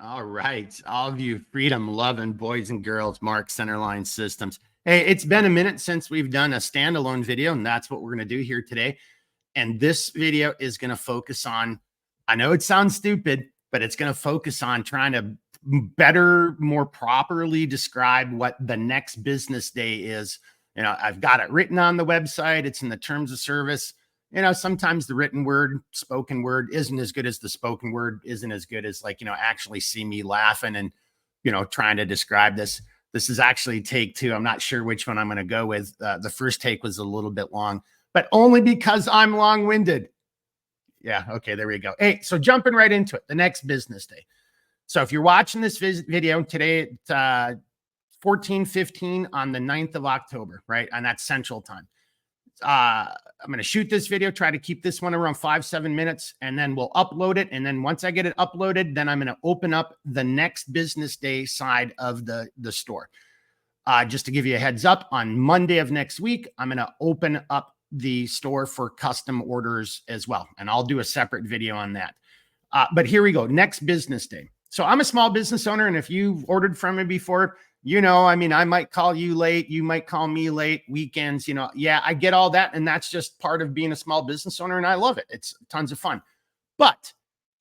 All right. All of you freedom loving boys and girls, Mark Centerline Systems. Hey, it's been a minute since we've done a standalone video, and that's what we're going to do here today. And this video is going to focus on, I know it sounds stupid, but it's going to focus on trying to better, more properly describe what the next business day is. You know, I've got it written on the website. It's in the terms of service. You know, sometimes the written word, spoken word isn't as good as the spoken word, isn't as good as, like, you know, actually see me laughing and, you know, trying to describe this. This is actually take two. I'm not sure which one I'm going to go with. The first take was a little bit long, but only because I'm long-winded. Yeah. Okay. There we go. Hey, so jumping right into it, the next business day. So if you're watching this video today at 14:15 on the 9th of October, right? And that's Central Time. I'm going to shoot this video, try to keep this one around 5-7 minutes, and then we'll upload it. And then once I get it uploaded, then I'm going to open up the next business day side of the store. Just to give you a heads up, on Monday of next week, I'm going to open up the store for custom orders as well. And I'll do a separate video on that. But here we go. Next business day. So I'm a small business owner. And if you've ordered from me before, you know, I mean, I might call you late. You might call me late. Weekends, you know, yeah, I get all that. And that's just part of being a small business owner. And I love it. It's tons of fun. But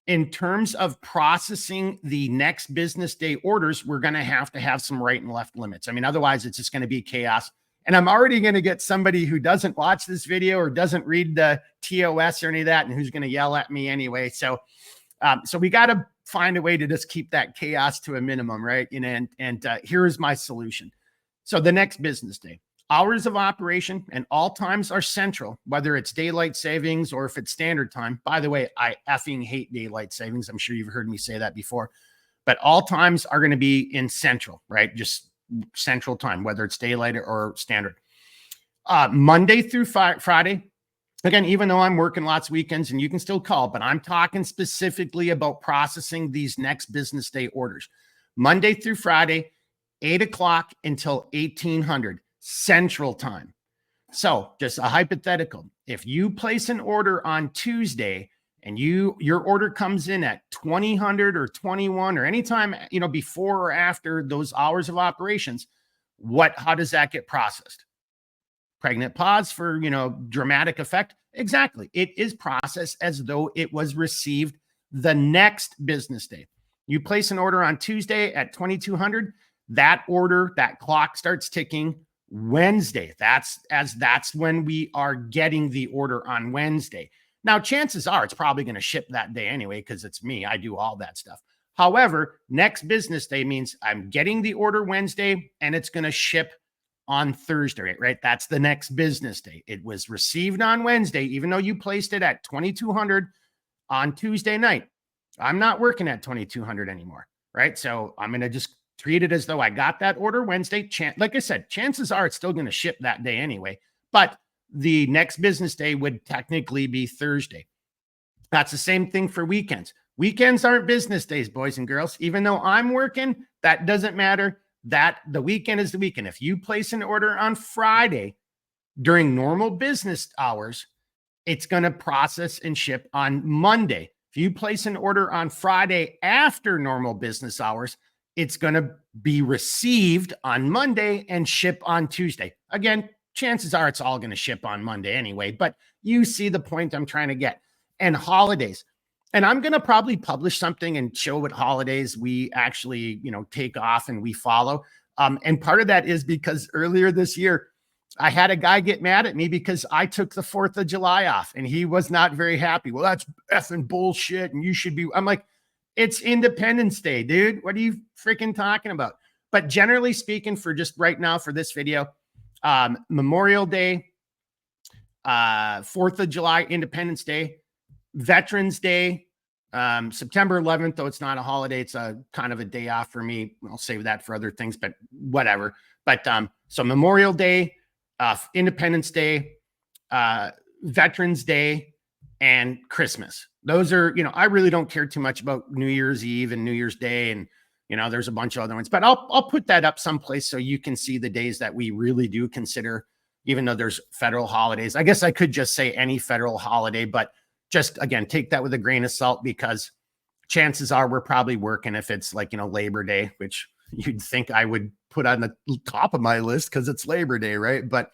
in terms of processing the next business day orders, we're going to have some right and left limits. I mean, otherwise it's just going to be chaos. And I'm already going to get somebody who doesn't watch this video or doesn't read the TOS or any of that, and who's going to yell at me anyway. So we got to find a way to just keep that chaos to a minimum, right? And here is my solution. So the next business day, hours of operation and all times are central, whether it's daylight savings or if it's standard time. By the way, I effing hate daylight savings. I'm sure you've heard me say that before, but all times are going to be in central, right? Just central time, whether it's daylight or standard. Monday through Friday. Again, even though I'm working lots of weekends and you can still call, but I'm talking specifically about processing these next business day orders. Monday through Friday, 8 o'clock until 1800 Central Time. So just a hypothetical. If you place an order on Tuesday and your order comes in at 2000 or 21 or anytime, you know, before or after those hours of operations, how does that get processed? Pregnant pause for, you know, dramatic effect. Exactly. It is processed as though it was received the next business day. You place an order on Tuesday at 2200, that clock starts ticking Wednesday. That's when we are getting the order on Wednesday. Now, chances are it's probably going to ship that day anyway, because it's me. I do all that stuff. However, next business day means I'm getting the order Wednesday and it's going to ship on Thursday, right? That's the next business day. It was received on Wednesday, even though you placed it at 2200 on Tuesday night. I'm not working at 2200 anymore, right? So I'm going to just treat it as though I got that order Wednesday. Like I said, chances are it's still going to ship that day anyway, but the next business day would technically be Thursday. That's the same thing for weekends. Weekends aren't business days, boys and girls. Even though I'm working, that doesn't matter. That the weekend is the weekend. If you place an order on Friday during normal business hours, it's going to process and ship on Monday. If you place an order on Friday after normal business hours, it's going to be received on Monday and ship on Tuesday. Again, chances are it's all going to ship on Monday anyway, but you see the point I'm trying to get. And holidays. And I'm going to probably publish something and show what holidays we actually, you know, take off and we follow. And part of that is because earlier this year, I had a guy get mad at me because I took the 4th of July off and he was not very happy. Well, that's effing bullshit. And you should be, I'm like, it's Independence Day, dude. What are you freaking talking about? But generally speaking, for just right now for this video, Memorial Day, 4th of July, Independence Day, Veterans Day, September 11th, though it's not a holiday, it's a kind of a day off for me. I'll save that for other things, but whatever. But so Memorial Day, Independence Day, Veterans Day, and Christmas. Those are, you know, I really don't care too much about New Year's Eve and New Year's Day, and you know, there's a bunch of other ones. But I'll put that up someplace so you can see the days that we really do consider, even though there's federal holidays. I guess I could just say any federal holiday, but just, again, take that with a grain of salt, because chances are we're probably working if it's like, Labor Day, which you'd think I would put on the top of my list because it's Labor Day, right? But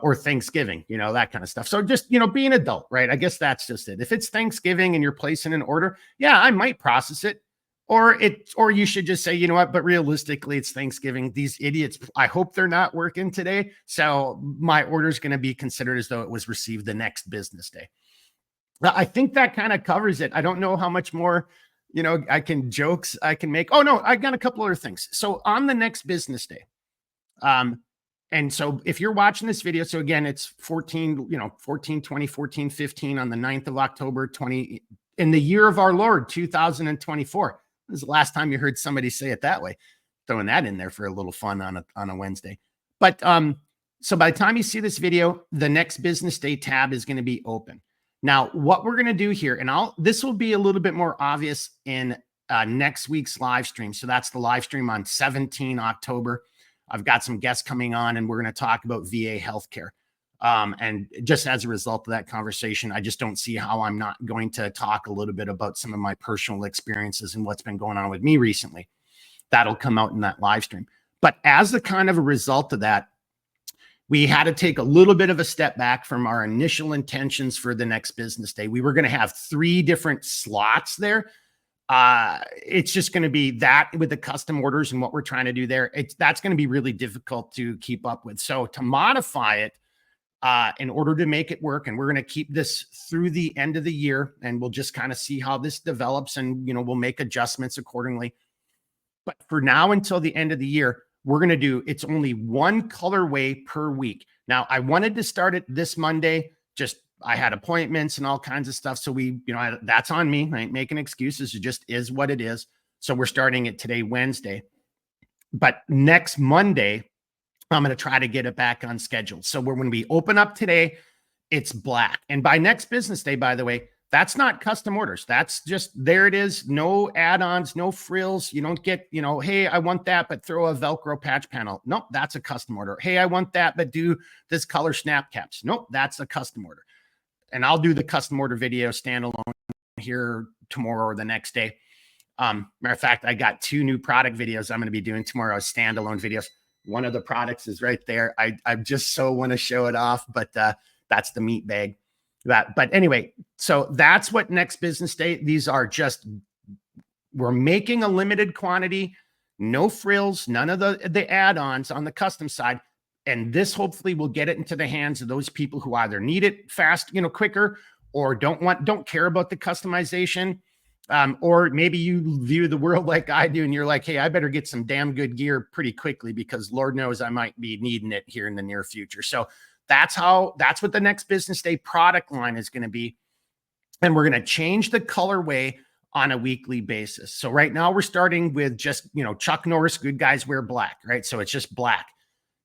or Thanksgiving, that kind of stuff. So just, be an adult, right? I guess that's just it. If it's Thanksgiving and you're placing an order, yeah, I might process it. Or you should just say, you know what, but realistically, it's Thanksgiving. These idiots, I hope they're not working today. So my order is going to be considered as though it was received the next business day. I think that kind of covers it. I don't know how much more, I can make. Oh no, I got a couple other things. So on the next business day, and so if you're watching this video, so again, it's 14, 20, 14, 15 on the 9th of October, 20 in the year of our Lord, 2024. This is the last time you heard somebody say it that way. Throwing that in there for a little fun on a Wednesday. But so by the time you see this video, the next business day tab is going to be open. Now, what we're going to do here, and this will be a little bit more obvious in next week's live stream. So that's the live stream on 17 October. I've got some guests coming on, and we're going to talk about VA healthcare. And just as a result of that conversation, I just don't see how I'm not going to talk a little bit about some of my personal experiences and what's been going on with me recently. That'll come out in that live stream. But as a kind of a result of that, we had to take a little bit of a step back from our initial intentions for the next business day. We were going to have 3 different slots there. It's just going to be that with the custom orders and what we're trying to do there. That's going to be really difficult to keep up with. So to modify it, in order to make it work, and we're going to keep this through the end of the year, and we'll just kind of see how this develops, and we'll make adjustments accordingly. But for now, until the end of the year, we're going to do, it's only one colorway per week. Now, I wanted to start it this Monday, I had appointments and all kinds of stuff. So that's on me. I ain't making excuses. It just is what it is. So we're starting it today, Wednesday. But next Monday, I'm going to try to get it back on schedule. So when we open up today, it's black. And by next business day, by the way, that's not custom orders. That's just, there it is. No add-ons, no frills. You don't get, hey, I want that, but throw a Velcro patch panel. Nope, that's a custom order. Hey, I want that, but do this color snap caps. Nope, that's a custom order. And I'll do the custom order video standalone here tomorrow or the next day. Matter of fact, I got 2 new product videos I'm going to be doing tomorrow, standalone videos. One of the products is right there. I just so want to show it off, but that's the meat bag. But anyway, so that's what next business day. These are just, we're making a limited quantity, no frills, none of the add-ons on the custom side. And this hopefully will get it into the hands of those people who either need it fast, quicker, or don't care about the customization. Or maybe you view the world like I do, and you're like, hey, I better get some damn good gear pretty quickly because Lord knows I might be needing it here in the near future. So that's what the next business day product line is going to be. And we're going to change the colorway on a weekly basis. So right now we're starting with just, Chuck Norris, Good Guys Wear Black, right? So it's just black.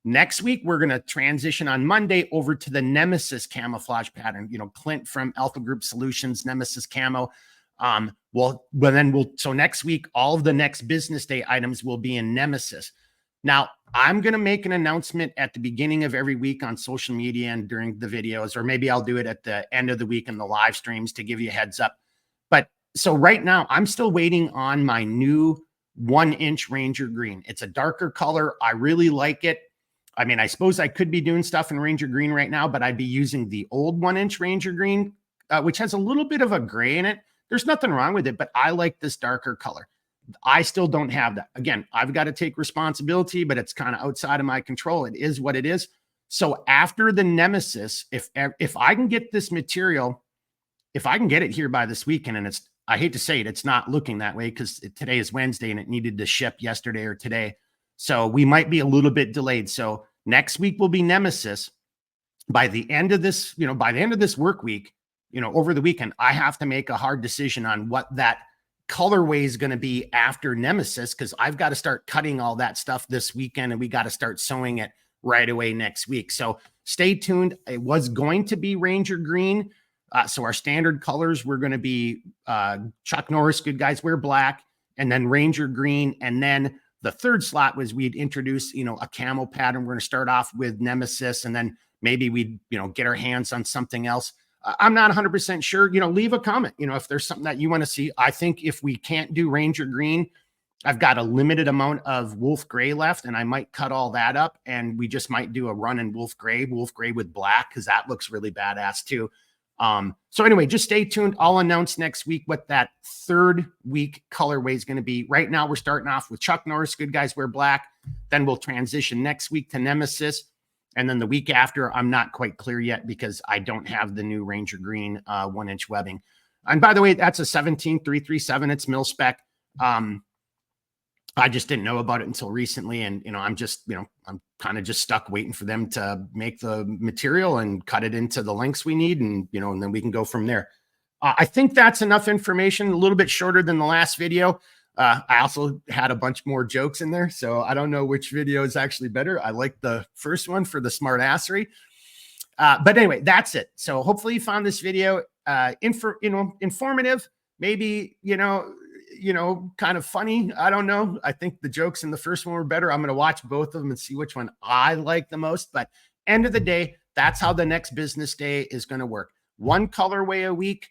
Next week, we're going to transition on Monday over to the Nemesis camouflage pattern, Clint from Alpha Group Solutions, Nemesis camo. So next week, all of the next business day items will be in Nemesis. Now, I'm going to make an announcement at the beginning of every week on social media and during the videos, or maybe I'll do it at the end of the week in the live streams to give you a heads up. But so right now, I'm still waiting on my new 1-inch Ranger Green. It's a darker color. I really like it. I mean, I suppose I could be doing stuff in Ranger Green right now, but I'd be using the old 1-inch Ranger Green, which has a little bit of a gray in it. There's nothing wrong with it, but I like this darker color. I still don't have that. Again, I've got to take responsibility, but it's kind of outside of my control. It is what it is. So after the Nemesis, if I can get this material, if I can get it here by this weekend, and I hate to say it, it's not looking that way because today is Wednesday and it needed to ship yesterday or today. So we might be a little bit delayed. So next week will be Nemesis. By the end of this, by the end of this work week, over the weekend, I have to make a hard decision on what that colorway is going to be after Nemesis, because I've got to start cutting all that stuff this weekend and we got to start sewing it right away next week. So stay tuned. It was going to be Ranger Green. So our standard colors were going to be Chuck Norris, Good Guys Wear Black, and then Ranger Green. And then the third slot was we'd introduce, a camo pattern. We're going to start off with Nemesis, and then maybe we'd, get our hands on something else. I'm not 100% sure. Leave a comment, if there's something that you want to see. I think if we can't do Ranger Green, I've got a limited amount of Wolf Gray left, and I might cut all that up, and we just might do a run in Wolf Gray with black, because that looks really badass too. So anyway, just stay tuned. I'll announce next week what that third week colorway is going to be. Right now, we're starting off with Chuck Norris, Good Guys Wear Black. Then we'll transition next week to Nemesis. And then the week after, I'm not quite clear yet because I don't have the new Ranger Green 1-inch webbing. And by the way, that's a 17337. It's mil spec. I just didn't know about it until recently. And, I'm kind of just stuck waiting for them to make the material and cut it into the lengths we need. And, and then we can go from there. I think that's enough information, a little bit shorter than the last video. I also had a bunch more jokes in there, so I don't know which video is actually better. I like the first one for the smart assery. But anyway, that's it. So hopefully you found this video informative, maybe, kind of funny. I don't know. I think the jokes in the first one were better. I'm going to watch both of them and see which one I like the most. But end of the day, that's how the next business day is going to work. One colorway a week.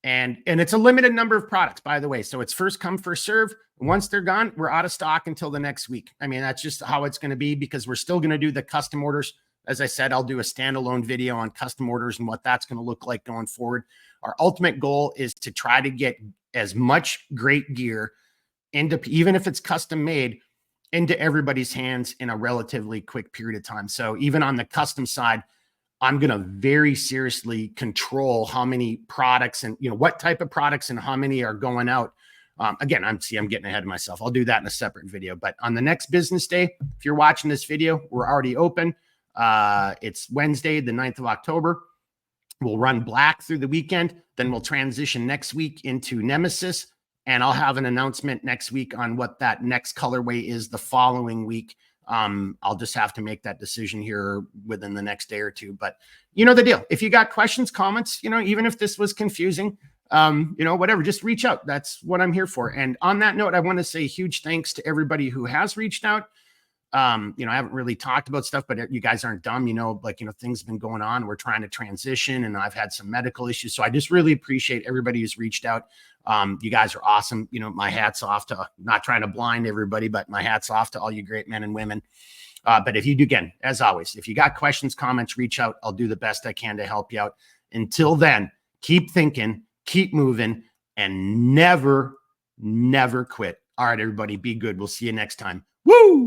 And it's a limited number of products, by the way. So it's first come, first serve. Once they're gone, we're out of stock until the next week. I mean, that's just how it's going to be, because we're still going to do the custom orders. As I said, I'll do a standalone video on custom orders and what that's going to look like going forward. Our ultimate goal is to try to get as much great gear into, even if it's custom made, into everybody's hands in a relatively quick period of time. So even on the custom side, I'm going to very seriously control how many products and, what type of products and how many are going out. Again, I'm getting ahead of myself. I'll do that in a separate video. But on the next business day, if you're watching this video, we're already open. It's Wednesday, the 9th of October. We'll run black through the weekend. Then we'll transition next week into Nemesis. And I'll have an announcement next week on what that next colorway is the following week. I'll just have to make that decision here within the next day or two, but the deal. If you got questions, comments, even if this was confusing, whatever, just reach out. That's what I'm here for. And on that note, I want to say huge thanks to everybody who has reached out. I haven't really talked about stuff, but you guys aren't dumb, things have been going on. We're trying to transition and I've had some medical issues. So I just really appreciate everybody who's reached out. You guys are awesome. My hat's off to, not trying to blind everybody, but my hat's off to all you great men and women. But if you do, again, as always, if you got questions, comments, reach out. I'll do the best I can to help you out. Until then, keep thinking, keep moving, and never, never quit. All right, everybody, be good. We'll see you next time. Woo!